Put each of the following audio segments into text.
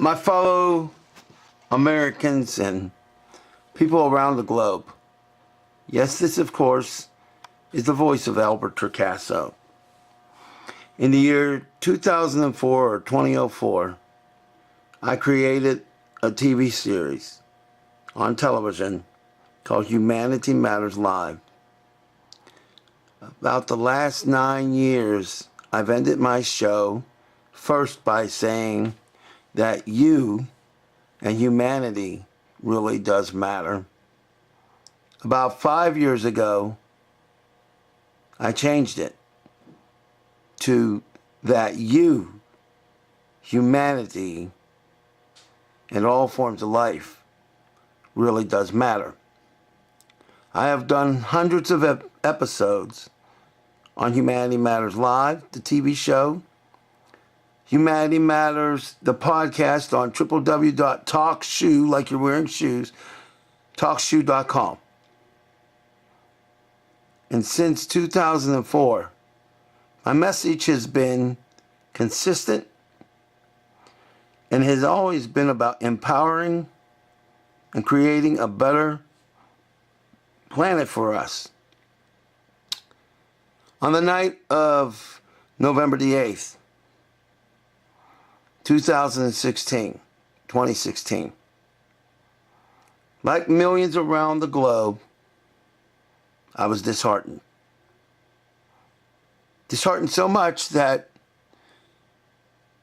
My fellow Americans and people around the globe. Yes, this, of course, is the voice of Albert Torcaso. In the year 2004 or 2004, I created a TV series on television called Humanity Matters Live. About the last 9 years, I've ended my show first by saying that you and humanity really does matter. About 5 years ago, I changed it to that you, humanity, and all forms of life really does matter. I have done hundreds of episodes on Humanity Matters Live, the TV show, Humanity Matters, the podcast on www.talkshoe, like you're wearing shoes, talkshoe.com. And since 2004, my message has been consistent and has always been about empowering and creating a better planet for us. On the night of November the 8th, 2016, like millions around the globe, I was disheartened. Disheartened so much that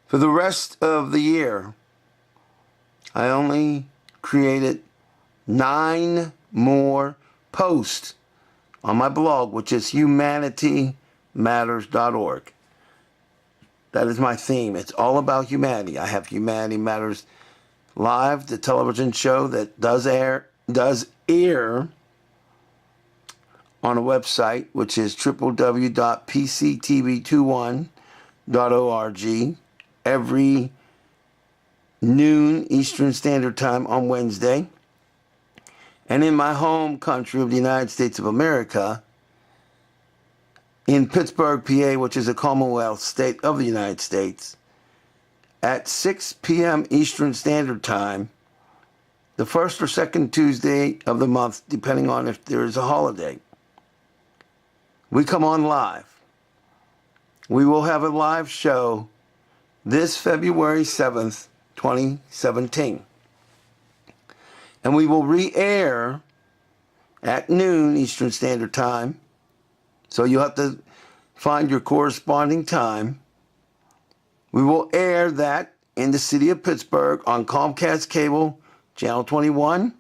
for the rest of the year, I only created 9 more posts on my blog, which is humanitymatters.org. That is my theme. It's all about humanity. I have Humanity Matters Live, the television show that does air on a website, which is www.pctv21.org, every noon Eastern Standard Time on Wednesday. And in my home country of the United States of America, in Pittsburgh, PA, which is a Commonwealth state of the United States, at 6 p.m. Eastern Standard Time, the first or second Tuesday of the month, depending on if there is a holiday, we come on live. We will have a live show this February 7th, 2017. And we will re-air at noon Eastern Standard Time. So you'll have to find your corresponding time. We will air that in the city of Pittsburgh on Comcast Cable, Channel 21.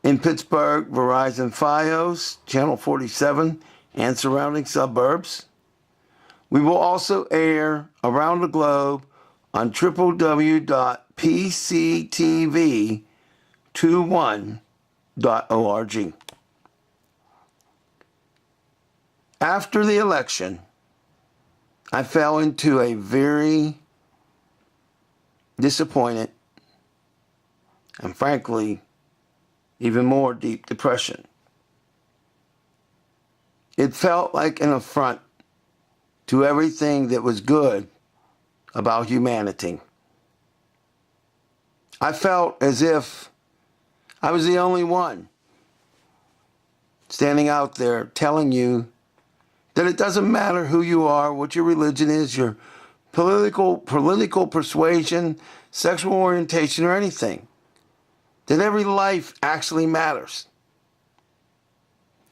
In Pittsburgh, Verizon Fios, Channel 47, and surrounding suburbs. We will also air around the globe on www.pctv21.org. After the election, I fell into a very disappointed and frankly, even more deep depression. It felt like an affront to everything that was good about humanity. I felt as if I was the only one standing out there telling you that it doesn't matter who you are, what your religion is, your political persuasion, sexual orientation, or anything. That every life actually matters.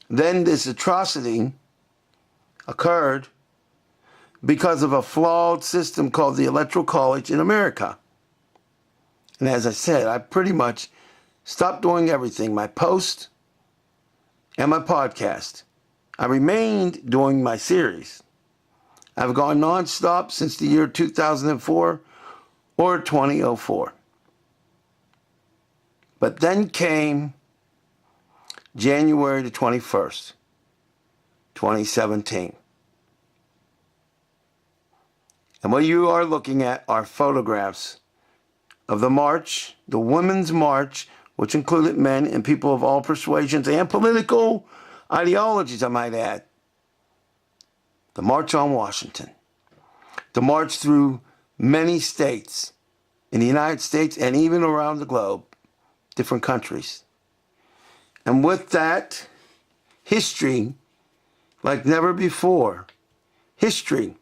Then this atrocity occurred because of a flawed system called the Electoral College in America. And as I said, I pretty much stopped doing everything, my post and my podcast. I remained doing my series. I've gone nonstop since the year 2004 or 2004. But then came January the 21st, 2017. And what you are looking at are photographs of the march, the Women's March, which included men and people of all persuasions and political ideologies, I might add. The March on Washington. The march through many states in the United States and even around the globe, different countries. And with that, history, like never before, history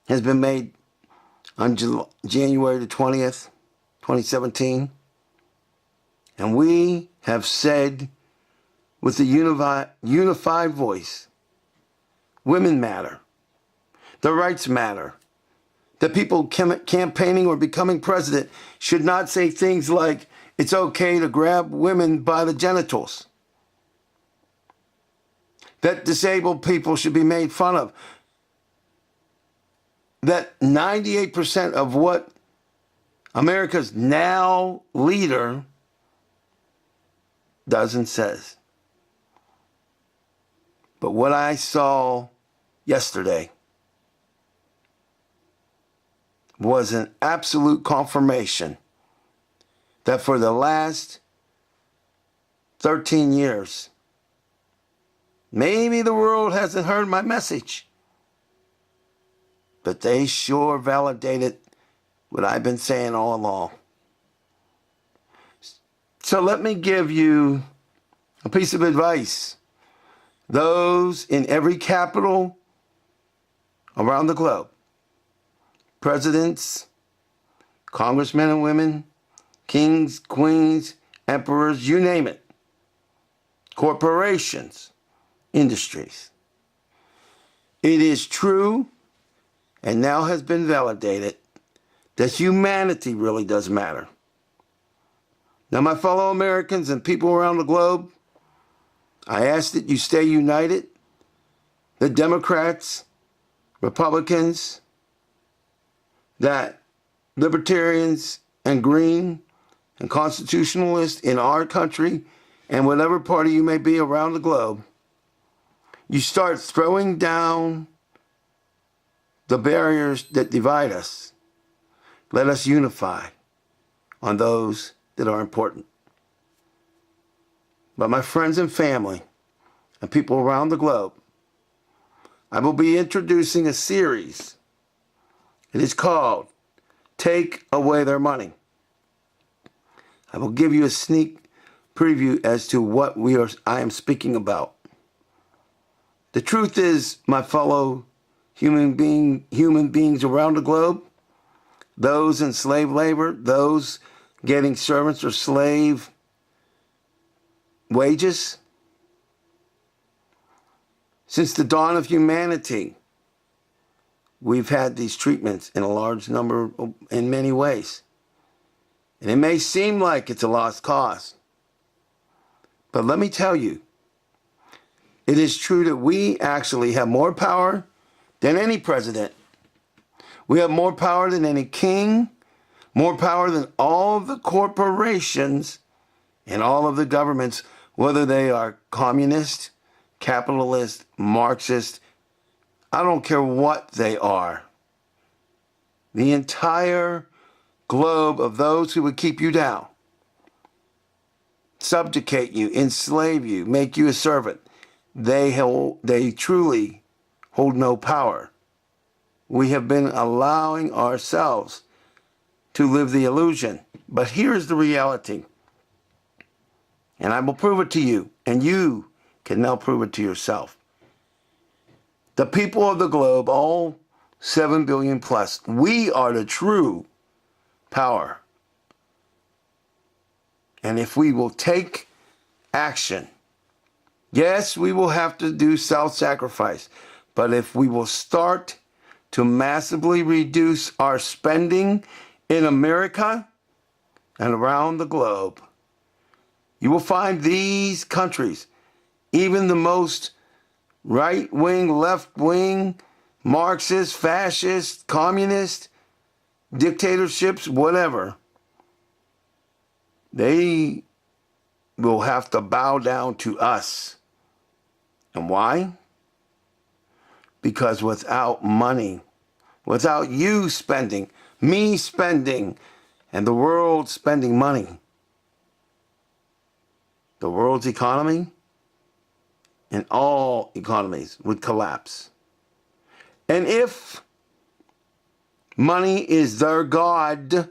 has been made on January the 20th, 2017. And we have said with a unified voice, women matter, the rights matter. The people campaigning or becoming president should not say things like, it's okay to grab women by the genitals. That disabled people should be made fun of. That 98% of what America's now leader does and says. But what I saw yesterday was an absolute confirmation that for the last 13 years, maybe the world hasn't heard my message, but they sure validated what I've been saying all along. So let me give you a piece of advice. Those in every capital around the globe, presidents, congressmen and women, kings, queens, emperors, you name it, corporations, industries. It is true and now has been validated that humanity really does matter. Now, my fellow Americans and people around the globe, I ask that you stay united. The Democrats, Republicans, that libertarians and green and constitutionalists in our country and whatever party you may be around the globe, you start throwing down the barriers that divide us. Let us unify on those that are important. But my friends and family and people around the globe, I will be introducing a series. It is called Take Away Their Money. I will give you a sneak preview as to what I am speaking about. The truth is, my fellow human beings around the globe, those in slave labor, those getting servants or slave wages, since the dawn of humanity, we've had these treatments in a large number, in many ways. And it may seem like it's a lost cause, but let me tell you, it is true that we actually have more power than any president. We have more power than any king, more power than all of the corporations and all of the governments, whether they are communist, capitalist, Marxist, I don't care what they are. The entire globe of those who would keep you down, subjugate you, enslave you, make you a servant, they truly hold no power. We have been allowing ourselves to live the illusion. But here's the reality. And I will prove it to you, and you can now prove it to yourself. The people of the globe, all 7 billion plus, we are the true power. And if we will take action, yes, we will have to do self-sacrifice, but if we will start to massively reduce our spending in America and around the globe, you will find these countries, even the most right-wing, left-wing, Marxist, fascist, communist, dictatorships, whatever, they will have to bow down to us. And why? Because without money, without you spending, me spending, and the world spending money, the world's economy and all economies would collapse. And if Money is their god,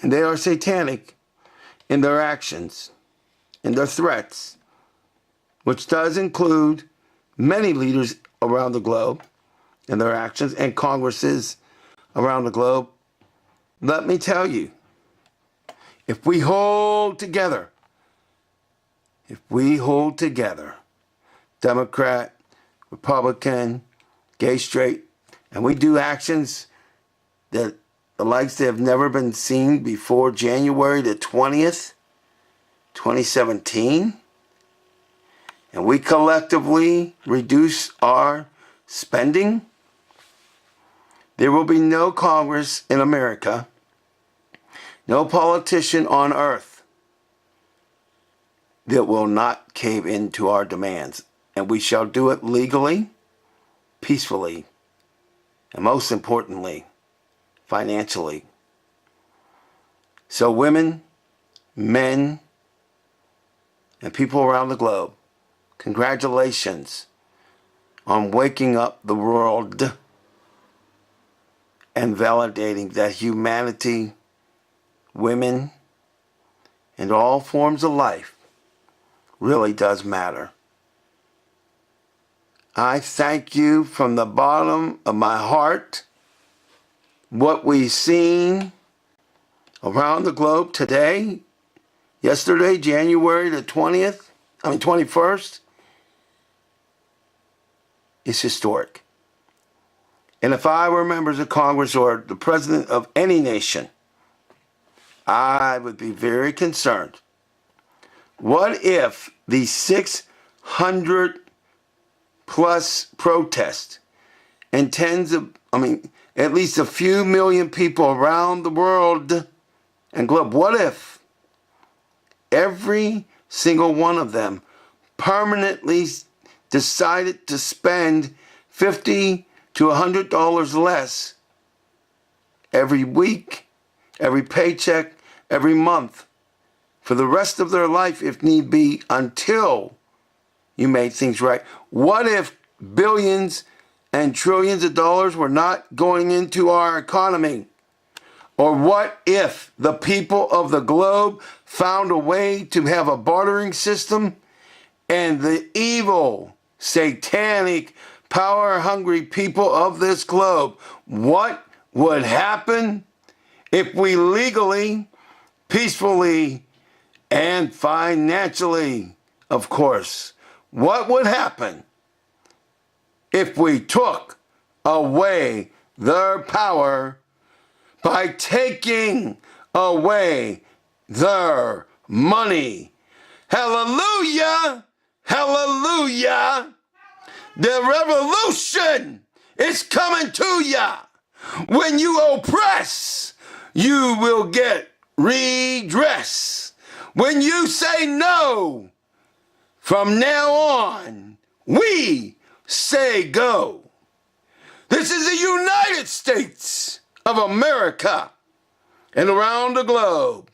and they are satanic in their actions, in their threats, which does include many leaders around the globe in their actions and Congresses around the globe. Let me tell you, if we hold together, Democrat, Republican, gay, straight, and we do actions that the likes that have never been seen before January the 20th, 2017, and we collectively reduce our spending, there will be no Congress in America, no politician on earth that will not cave into our demands. And we shall do it legally, peacefully, and most importantly, financially. So women, men, and people around the globe, congratulations on waking up the world and validating that humanity, women, and all forms of life really does matter. I thank you from the bottom of my heart. What we've seen around the globe today, yesterday, January the 21st, is historic. And if I were members of Congress or the president of any nation, I would be very concerned. What if the 600 plus protests and at least a few million people around the world and globe, what if every single one of them permanently decided to spend $50 to $100 less every week, every paycheck, every month, for the rest of their life, if need be, until you made things right? What if billions and trillions of dollars were not going into our economy? Or what if the people of the globe found a way to have a bartering system, and the evil, satanic, power-hungry people of this globe, what would happen if we legally, peacefully, and financially, of course, what would happen if we took away their power by taking away their money? Hallelujah! Hallelujah! The revolution is coming to ya. When you oppress, you will get redress. When you say no, from now on, we say go. This is the United States of America and around the globe.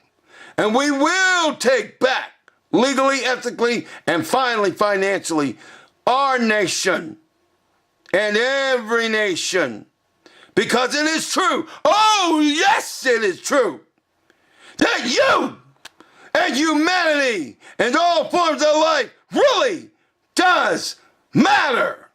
And we will take back, legally, ethically, and finally financially, our nation and every nation. Because it is true, oh yes it is true, that you and humanity and all forms of life really does matter.